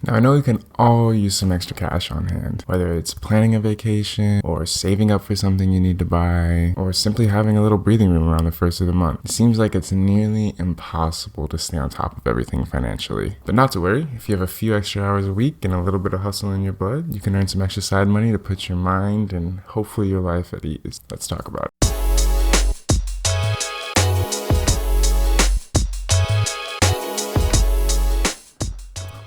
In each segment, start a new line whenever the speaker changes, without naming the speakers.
Now, I know we can all use some extra cash on hand, whether it's planning a vacation or saving up for something you need to buy or simply having a little breathing room around the first of the month. It seems like it's nearly impossible to stay on top of everything financially. But not to worry, if you have a few extra hours a week and a little bit of hustle in your blood, you can earn some extra side money to put your mind and hopefully your life at ease. Let's talk about it.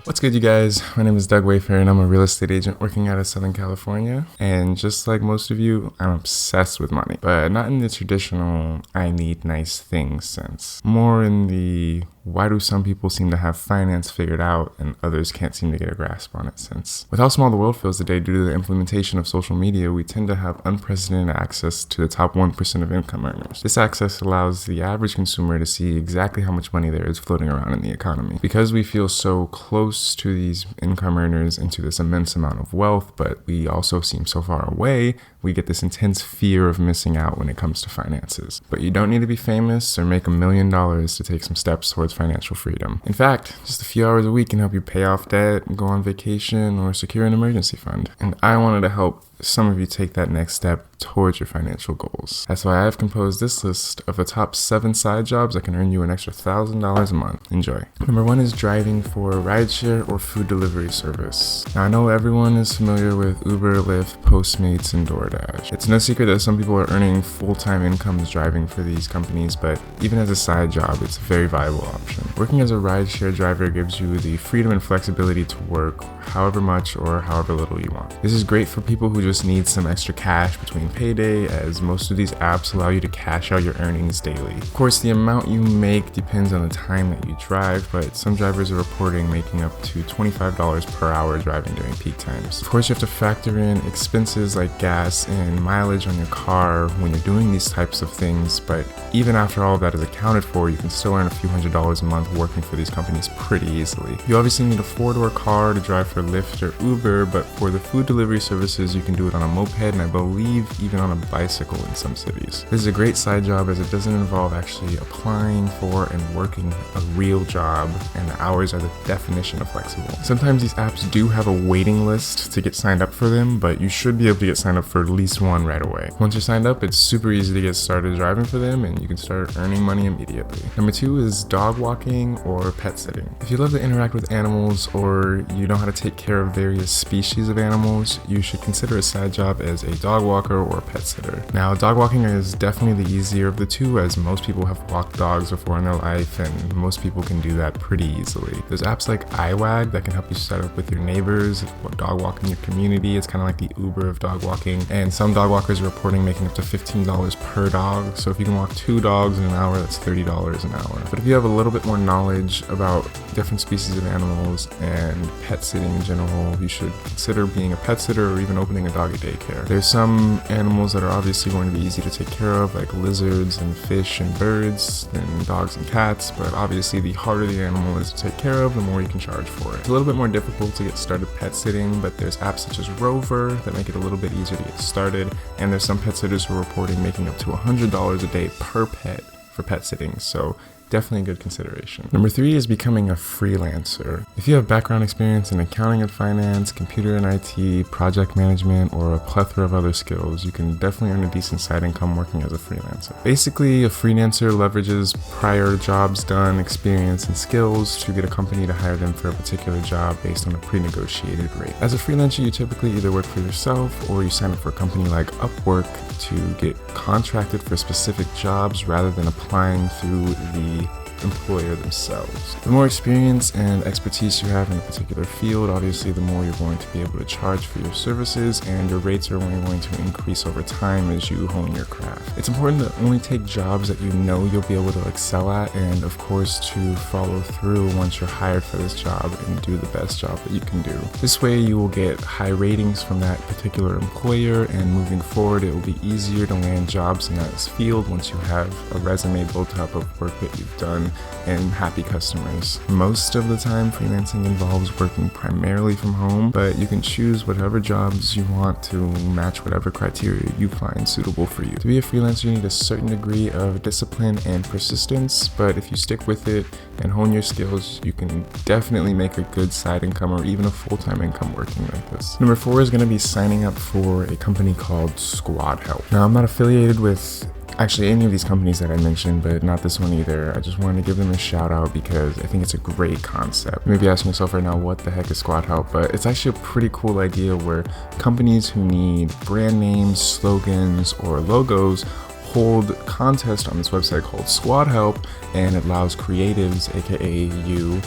What's good, you guys? My name is Dougwafer and I'm a real estate agent working out of Southern California. And just like most of you, I'm obsessed with money, but not in the traditional I need nice things sense. More in the why do some people seem to have finance figured out and others can't seem to get a grasp on it sense. With how small the world feels today due to the implementation of social media, we tend to have unprecedented access to the top 1% of income earners. This access allows the average consumer to see exactly how much money there is floating around in the economy. Because we feel so close to these income earners and to this immense amount of wealth, but we also seem so far away, we get this intense fear of missing out when it comes to finances. But you don't need to be famous or make $1 million to take some steps towards financial freedom. In fact, just a few hours a week can help you pay off debt, go on vacation, or secure an emergency fund. And I wanted to help some of you take that next step towards your financial goals. That's why I've composed this list of the top 7 side jobs that can earn you an extra $1,000 a month. Enjoy. Number 1 is driving for a rideshare or food delivery service. Now, I know everyone is familiar with Uber, Lyft, Postmates, and DoorDash. It's no secret that some people are earning full-time incomes driving for these companies, but even as a side job, it's a very viable option. Working as a rideshare driver gives you the freedom and flexibility to work however much or however little you want. This is great for people who just need some extra cash between payday, as most of these apps allow you to cash out your earnings daily. Of course, the amount you make depends on the time that you drive, but some drivers are reporting making up to $25 per hour driving during peak times. Of course, you have to factor in expenses like gas and mileage on your car when you're doing these types of things, but even after all of that is accounted for, you can still earn a few $100s a month working for these companies pretty easily. You obviously need a 4-door car to drive for Lyft or Uber, but for the food delivery services, you can do it on a moped and I believe even on a bicycle in some cities. This is a great side job as it doesn't involve actually applying for and working a real job, and the hours are the definition of flexible. Sometimes these apps do have a waiting list to get signed up for them, but you should be able to get signed up for at least one right away. Once you're signed up, it's super easy to get started driving for them and you can start earning money immediately. Number 2 is dog walking or pet sitting. If you love to interact with animals or you know how to take care of various species of animals, you should consider a side job as a dog walker or a pet sitter. Now, dog walking is definitely the easier of the two, as most people have walked dogs before in their life and most people can do that pretty easily. There's apps like iWag that can help you set up with your neighbors, dog walk in your community. It's kind of like the Uber of dog walking, and some dog walkers are reporting making up to $15 per dog. So if you can walk 2 dogs in an hour, that's $30 an hour. But if you have a little bit more knowledge about different species of animals and pet sitting in general, you should consider being a pet sitter or even opening a doggy daycare. There's some animals that are obviously going to be easy to take care of, like lizards and fish and birds and dogs and cats, but obviously the harder the animal is to take care of, the more you can charge for it. It's a little bit more difficult to get started pet sitting, but there's apps such as Rover that make it a little bit easier to get started, and there's some pet sitters who are reporting making up to $100 a day per pet for pet sitting, so definitely a good consideration. Number 3 is becoming a freelancer. If you have background experience in accounting and finance, computer and IT, project management, or a plethora of other skills, you can definitely earn a decent side income working as a freelancer. Basically, a freelancer leverages prior jobs done, experience, and skills to get a company to hire them for a particular job based on a pre-negotiated rate. As a freelancer, you typically either work for yourself or you sign up for a company like Upwork to get contracted for specific jobs rather than applying through the employer themselves. The more experience and expertise you have in a particular field, obviously the more you're going to be able to charge for your services, and your rates are only going to increase over time as you hone your craft. It's important to only take jobs that you know you'll be able to excel at, and of course to follow through once you're hired for this job and do the best job that you can do. This way you will get high ratings from that particular employer, and moving forward it will be easier to land jobs in that field once you have a resume built up of work that you've done and happy customers. Most of the time, freelancing involves working primarily from home, but you can choose whatever jobs you want to match whatever criteria you find suitable for you. To be a freelancer, you need a certain degree of discipline and persistence, but if you stick with it and hone your skills, you can definitely make a good side income or even a full-time income working like this. Number 4 is going to be signing up for a company called Squad Help. Now, I'm not affiliated with actually any of these companies that I mentioned, but not this one either. I just wanted to give them a shout out because I think it's a great concept. You may be asking yourself right now, what the heck is Squad Help? But it's actually a pretty cool idea where companies who need brand names, slogans, or logos hold contest on this website called Squad Help, and it allows creatives, aka you,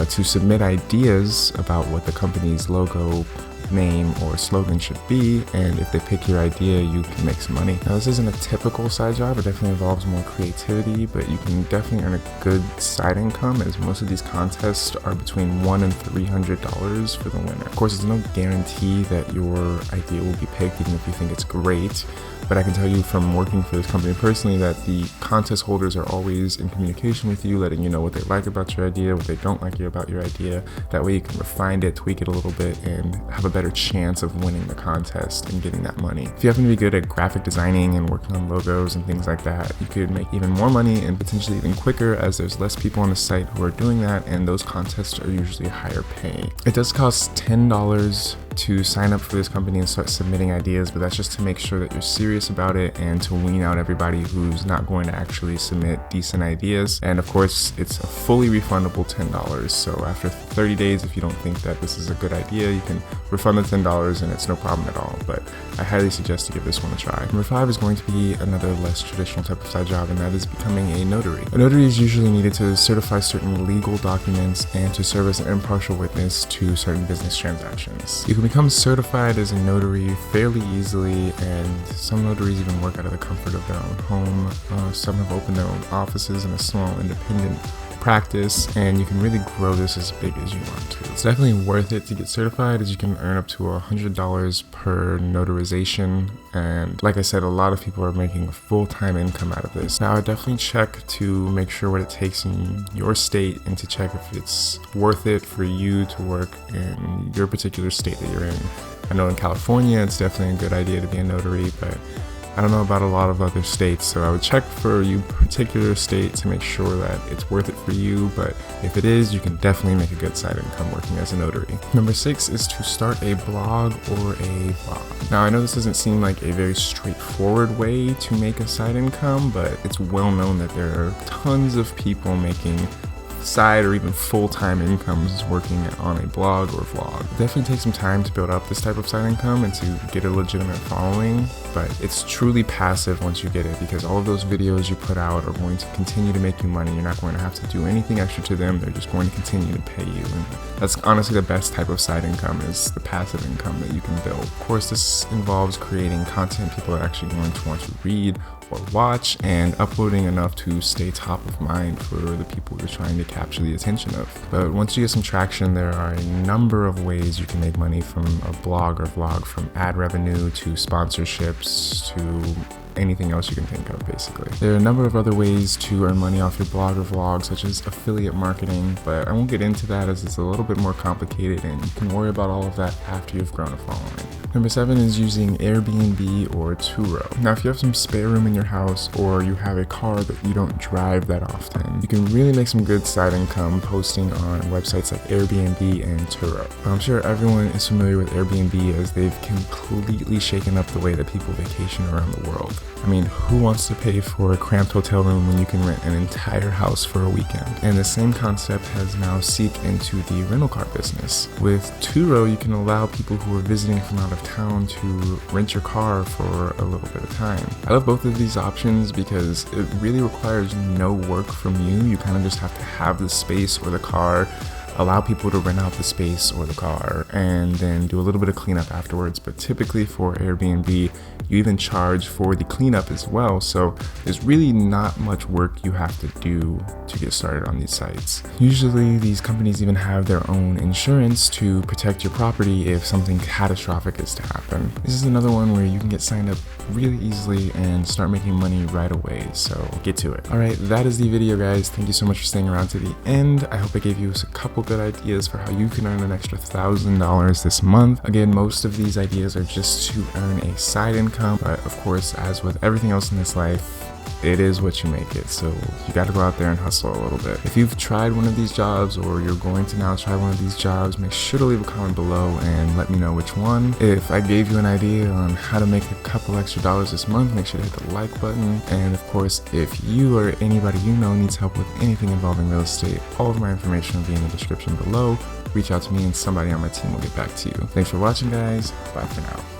to submit ideas about what the company's logo, name, or slogan should be, and if they pick your idea, you can make some money. Now, this isn't a typical side job. It definitely involves more creativity, but you can definitely earn a good side income, as most of these contests are between $100 and $300 for the winner. Of course, there's no guarantee that your idea will be picked, even if you think it's great. But I can tell you from working for this company personally that the contest holders are always in communication with you, letting you know what they like about your idea, what they don't like about your idea. That way you can refine it, tweak it a little bit, and have a better chance of winning the contest and getting that money. If you happen to be good at graphic designing and working on logos and things like that, you could make even more money and potentially even quicker, as there's less people on the site who are doing that, and those contests are usually higher pay. It does cost $10 to sign up for this company and start submitting ideas, but that's just to make sure that you're serious about it and to wean out everybody who's not going to actually submit decent ideas. And of course, it's a fully refundable $10. So after 30 days, if you don't think that this is a good idea, you can refund the $10 and it's no problem at all. But I highly suggest to give this one a try. Number 5 is going to be another less traditional type of side job, and that is becoming a notary. A notary is usually needed to certify certain legal documents and to serve as an impartial witness to certain business transactions. You can become certified as a notary fairly easily, and some notaries even work out of the comfort of their own home. Some have opened their own offices in a small independent practice, and you can really grow this as big as you want to. It's definitely worth it to get certified, as you can earn up to $100 per notarization, and like I said, a lot of people are making a full-time income out of this. Now, I definitely check to make sure what it takes in your state and to check if it's worth it for you to work in your particular state that you're in. I know in California it's definitely a good idea to be a notary, but I don't know about a lot of other states, so I would check for your particular state to make sure that it's worth it for you, but if it is, you can definitely make a good side income working as a notary. Number 6 is to start a blog or a vlog. Now, I know this doesn't seem like a very straightforward way to make a side income, but it's well known that there are tons of people making side or even full-time incomes working on a blog or vlog. It definitely takes some time to build up this type of side income and to get a legitimate following, but it's truly passive once you get it, because all of those videos you put out are going to continue to make you money. You're not going to have to do anything extra to them. They're just going to continue to pay you, and that's honestly the best type of side income, is the passive income that you can build. Of course, this involves creating content people are actually going to want to read or watch, and uploading enough to stay top of mind for the people you're trying to capture the attention of. But once you get some traction, there are a number of ways you can make money from a blog or vlog, from ad revenue to sponsorships to anything else you can think of, basically. There are a number of other ways to earn money off your blog or vlog, such as affiliate marketing, but I won't get into that as it's a little bit more complicated, and you can worry about all of that after you've grown a following. Number 7 is using Airbnb or Touro. Now, if you have some spare room in your house, or you have a car that you don't drive that often, you can really make some good side income posting on websites like Airbnb and Touro. I'm sure everyone is familiar with Airbnb, as they've completely shaken up the way that people vacation around the world. I mean, who wants to pay for a cramped hotel room when you can rent an entire house for a weekend? And the same concept has now seeped into the rental car business. With Touro, you can allow people who are visiting from out of town to rent your car for a little bit of time. I love both of these options because it really requires no work from you. You kind of just have to have the space or the car allow people to rent out the space or the car and then do a little bit of cleanup afterwards. But typically for Airbnb, you even charge for the cleanup as well. So there's really not much work you have to do to get started on these sites. Usually these companies even have their own insurance to protect your property if something catastrophic is to happen. This is another one where you can get signed up really easily and start making money right away. So get to it. All right, that is the video, guys. Thank you so much for staying around to the end. I hope I gave you a couple good ideas for how you can earn an extra $1,000 this month. Again, most of these ideas are just to earn a side income, but of course, as with everything else in this life, it is what you make it. So you got to go out there and hustle a little bit. If you've tried one of these jobs or you're going to now try one of these jobs, make sure to leave a comment below and let me know which one. If I gave you an idea on how to make a couple extra dollars this month, make sure to hit the like button. And of course, if you or anybody you know needs help with anything involving real estate, all of my information will be in the description below. Reach out to me and somebody on my team will get back to you. Thanks for watching, guys. Bye for now.